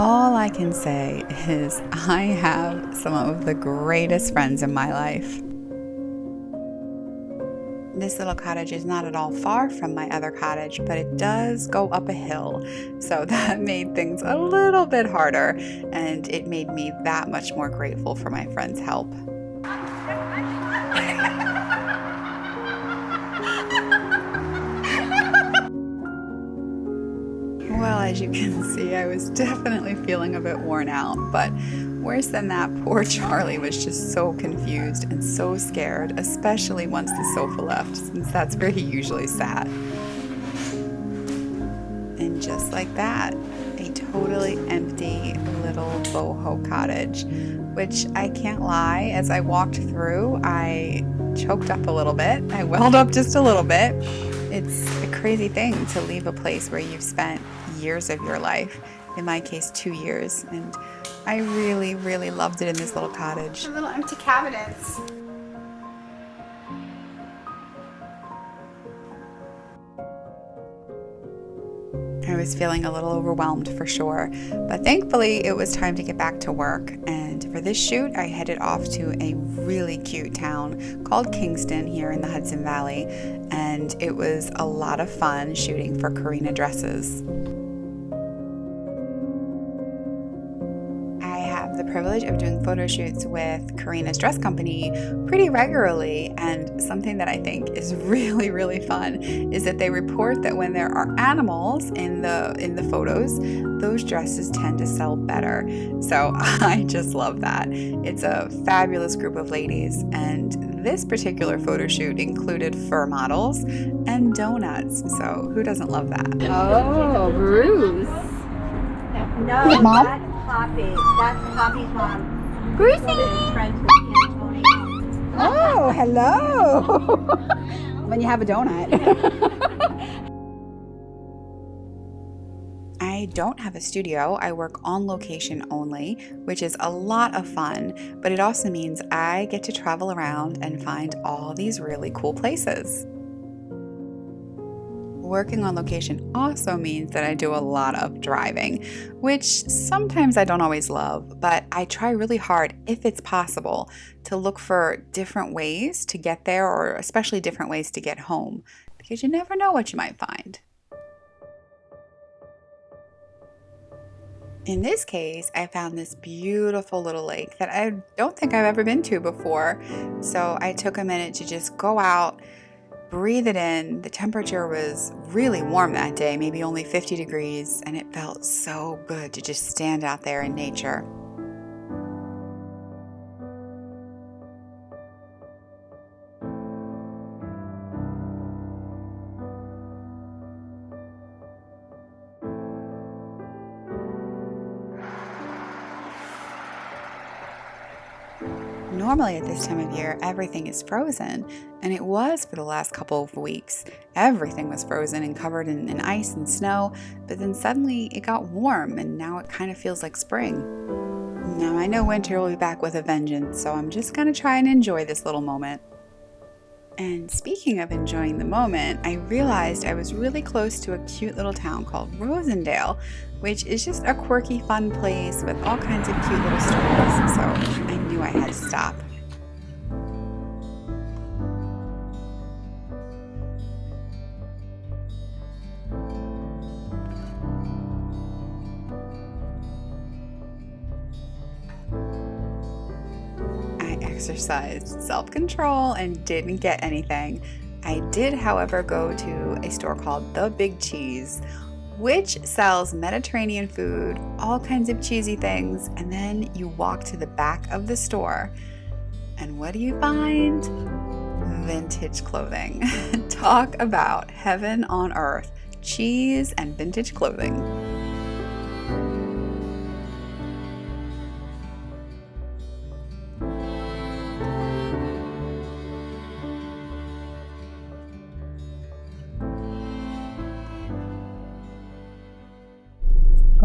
All I can say is I have some of the greatest friends in my life. This little cottage is not at all far from my other cottage, but it does go up a hill, so that made things a little bit harder, and it made me that much more grateful for my friend's help. Well, as you can see, I was definitely feeling a bit worn out, but worse than that, poor Charlie was just so confused and so scared, especially once the sofa left, since that's where he usually sat. And just like that, a totally empty little boho cottage, which I can't lie, as I walked through, I choked up a little bit. I welled up just a little bit. It's a crazy thing to leave a place where you've spent years of your life, in my case 2 years, and I really, really loved it in this little cottage. Little empty cabinets. I was feeling a little overwhelmed for sure, but thankfully it was time to get back to work, and for this shoot I headed off to a really cute town called Kingston here in the Hudson Valley, and it was a lot of fun shooting for Karina Dresses. The privilege of doing photo shoots with Karina's dress company pretty regularly, and something that I think is really, really fun is that they report that when there are animals in the photos, those dresses tend to sell better. So I just love that. It's a fabulous group of ladies, and this particular photo shoot included fur models and donuts. So who doesn't love that? Oh, Bruce. No, Mom? that's Poppy. That's Poppy's mom. Brucey! Friends with Anemoia. Oh, hello. When you have a donut. I don't have a studio. I work on location only, which is a lot of fun, but it also means I get to travel around and find all these really cool places. Working on location also means that I do a lot of driving, which sometimes I don't always love, but I try really hard, if it's possible, to look for different ways to get there, or especially different ways to get home, because you never know what you might find. In this case, I found this beautiful little lake that I don't think I've ever been to before, so I took a minute to just go out, breathe it in. The temperature was really warm that day, maybe only 50 degrees, and it felt so good to just stand out there in nature. Normally at this time of year, everything is frozen, and it was for the last couple of weeks. Everything was frozen and covered in ice and snow, but then suddenly it got warm, and now it kind of feels like spring. Now I know winter will be back with a vengeance, so I'm just going to try and enjoy this little moment. And speaking of enjoying the moment, I realized I was really close to a cute little town called Rosendale, which is just a quirky, fun place with all kinds of cute little stories, so I knew I had to stop. I exercised self-control and didn't get anything. I did, however, go to a store called The Big Cheese, which sells Mediterranean food, all kinds of cheesy things, and then you walk to the back of the store, and what do you find? Vintage clothing. Talk about heaven on earth, cheese and vintage clothing.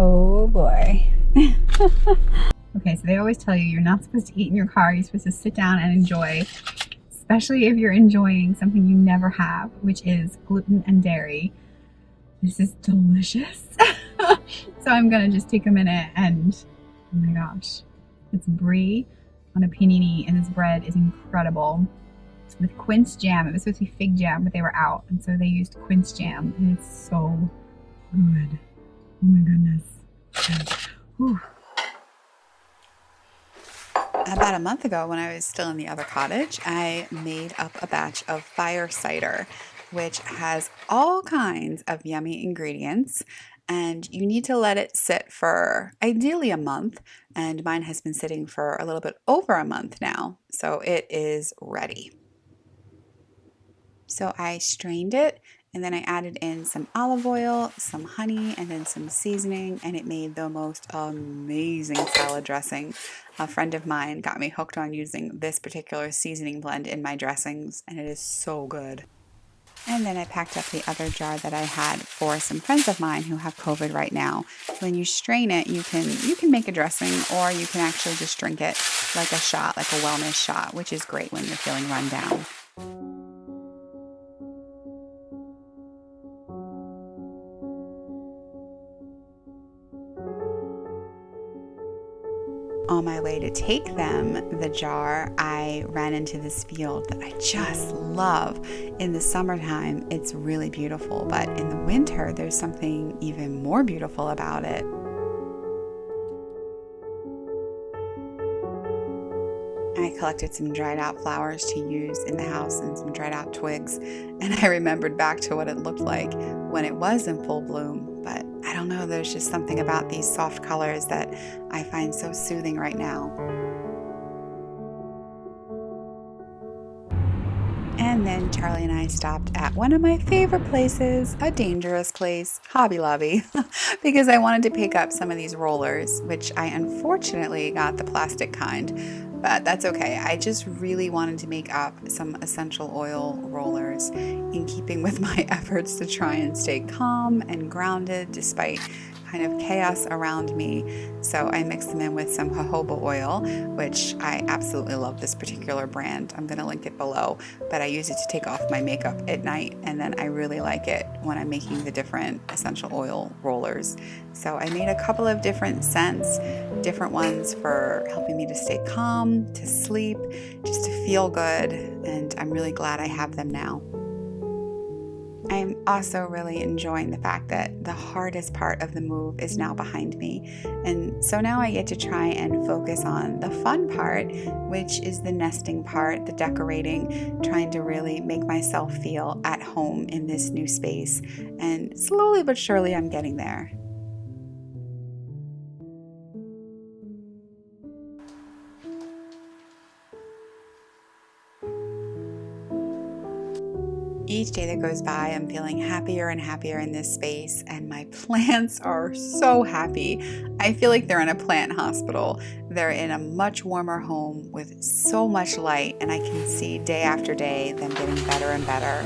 Oh boy. Okay, so they always tell you you're not supposed to eat in your car. You're supposed to sit down and enjoy, especially if you're enjoying something you never have, which is gluten and dairy. This is delicious. So I'm gonna just take a minute and, oh my gosh, it's brie on a panini, and this bread is incredible with quince jam. It was supposed to be fig jam, but they were out, and so they used quince jam, and it's so good. Oh my goodness. Whew. About a month ago, when I was still in the other cottage, I made up a batch of fire cider, which has all kinds of yummy ingredients, and you need to let it sit for ideally a month, and mine has been sitting for a little bit over a month now, so it is ready. So I strained it, and then I added in some olive oil, some honey, and then some seasoning, and it made the most amazing salad dressing. A friend of mine got me hooked on using this particular seasoning blend in my dressings, and it is so good. And then I packed up the other jar that I had for some friends of mine who have COVID right now. When you strain it, you can make a dressing, or you can actually just drink it like a shot, like a wellness shot, which is great when you're feeling run down. On my way to take them the jar, I ran into this field that I just love. In the summertime, it's really beautiful, but in the winter, there's something even more beautiful about it. I collected some dried out flowers to use in the house and some dried out twigs, and I remembered back to what it looked like when it was in full bloom. But I don't know, there's just something about these soft colors that I find so soothing right now. And then Charlie and I stopped at one of my favorite places, a dangerous place, Hobby Lobby, because I wanted to pick up some of these rollers, which I unfortunately got the plastic kind, but that's okay. I just really wanted to make up some essential oil rollers in keeping with my efforts to try and stay calm and grounded despite kind of chaos around me. So I mixed them in with some jojoba oil, which I absolutely love this particular brand. I'm going to link it below, but I use it to take off my makeup at night, and then I really like it when I'm making the different essential oil rollers. So I made a couple of different scents, different ones for helping me to stay calm, to sleep, just to feel good, and I'm really glad I have them now. I'm also really enjoying the fact that the hardest part of the move is now behind me. And so now I get to try and focus on the fun part, which is the nesting part, the decorating, trying to really make myself feel at home in this new space. And slowly but surely I'm getting there. Each day that goes by, I'm feeling happier and happier in this space, and my plants are so happy. I feel like they're in a plant hospital. They're in a much warmer home with so much light, and I can see day after day them getting better and better.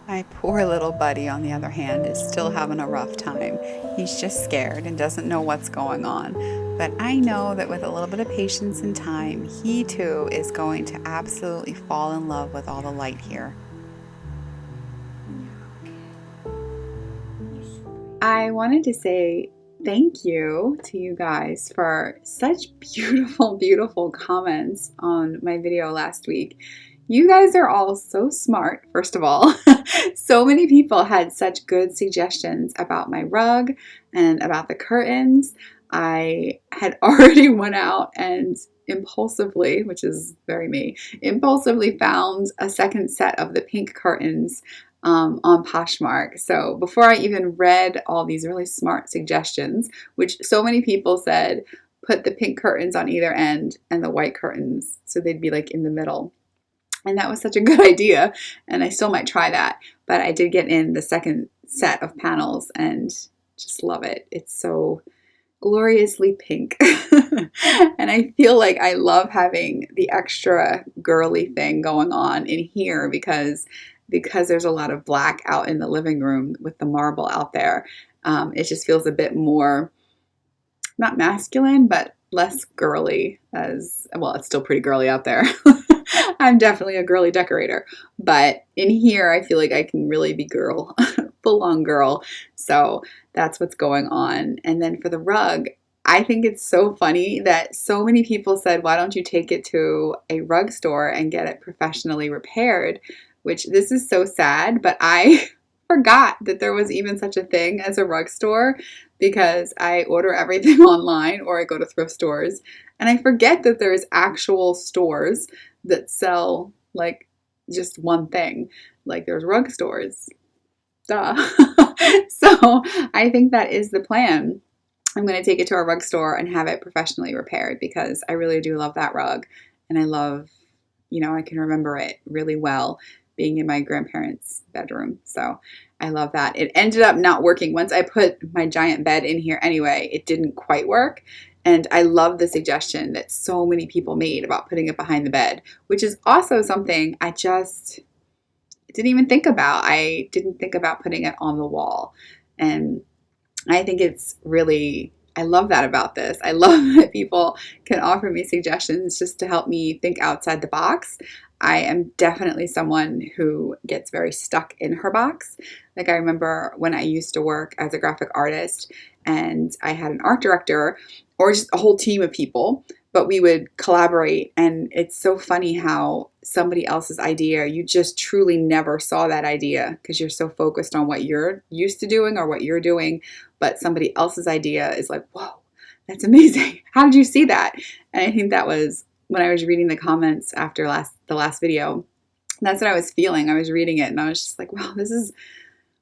My poor little buddy, on the other hand, is still having a rough time. He's just scared and doesn't know what's going on. But I know that with a little bit of patience and time, he too is going to absolutely fall in love with all the light here. I wanted to say thank you to you guys for such beautiful, beautiful comments on my video last week. You guys are all so smart, first of all. So many people had such good suggestions about my rug and about the curtains. I had already went out and impulsively, which is very me, impulsively found a second set of the pink curtains on Poshmark. So before I even read all these really smart suggestions, which so many people said, put the pink curtains on either end and the white curtains so they'd be like in the middle. And that was such a good idea, and I still might try that. But I did get in the second set of panels and just love it. It's so gloriously pink. And I feel like I love having the extra girly thing going on in here because there's a lot of black out in the living room with the marble out there. It just feels a bit more, not masculine, but less girly as well. It's still pretty girly out there. I'm definitely a girly decorator, but in here I feel like I can really be girl, full on girl. So that's what's going on. And then for the rug, I think it's so funny that so many people said, why don't you take it to a rug store and get it professionally repaired? Which this is so sad, but I forgot that there was even such a thing as a rug store because I order everything online or I go to thrift stores and I forget that there's actual stores that sell like just one thing. Like there's rug stores. Duh. So I think that is the plan. I'm going to take it to a rug store and have it professionally repaired because I really do love that rug. And I love, I can remember it really well being in my grandparents' bedroom. So I love that. It ended up not working. Once I put my giant bed in here anyway, it didn't quite work. And I love the suggestion that so many people made about putting it behind the bed, which is also something I just didn't even think about. I didn't think about putting it on the wall. And I think it's really, I love that about this. I love that people can offer me suggestions just to help me think outside the box. I am definitely someone who gets very stuck in her box. Like I remember when I used to work as a graphic artist and I had an art director or just a whole team of people, but we would collaborate. And it's so funny how somebody else's idea, you just truly never saw that idea because you're so focused on what you're used to doing or what you're doing. But somebody else's idea is like, whoa, that's amazing. How did you see that? And I think that was when I was reading the comments after the last video. That's what I was feeling. I was reading it and I was just like, wow,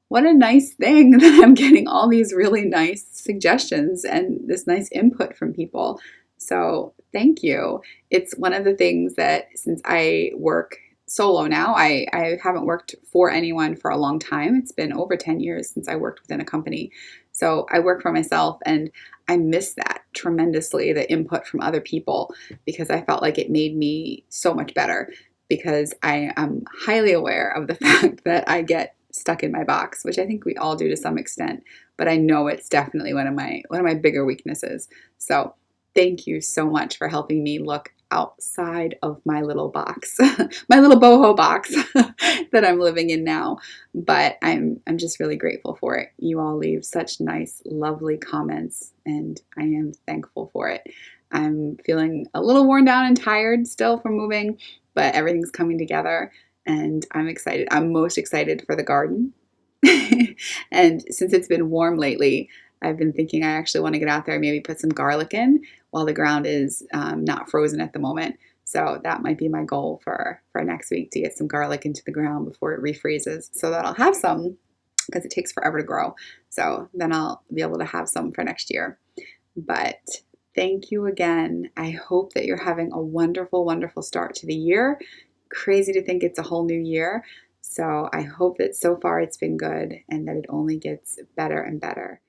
what a nice thing that I'm getting all these really nice suggestions and this nice input from people. So thank you. It's one of the things that since I work solo now, I haven't worked for anyone for a long time. It's been over 10 years since I worked within a company. So I work for myself and I miss that tremendously, the input from other people, because I felt like it made me so much better because I am highly aware of the fact that I get stuck in my box, which I think we all do to some extent, but I know it's definitely one of my bigger weaknesses. So thank you so much for helping me look outside of my little box, my little boho box that I'm living in now. But I'm just really grateful for it. You all leave such nice, lovely comments, and I am thankful for it. I'm feeling a little worn down and tired still from moving, but everything's coming together, and I'm excited. I'm most excited for the garden. And since it's been warm lately, I've been thinking I actually want to get out there and maybe put some garlic in while the ground is not frozen at the moment. So that might be my goal for next week, to get some garlic into the ground before it refreezes so that I'll have some, because it takes forever to grow. So then I'll be able to have some for next year. But thank you again. I hope that you're having a wonderful, wonderful start to the year. Crazy to think it's a whole new year. So I hope that so far it's been good and that it only gets better and better.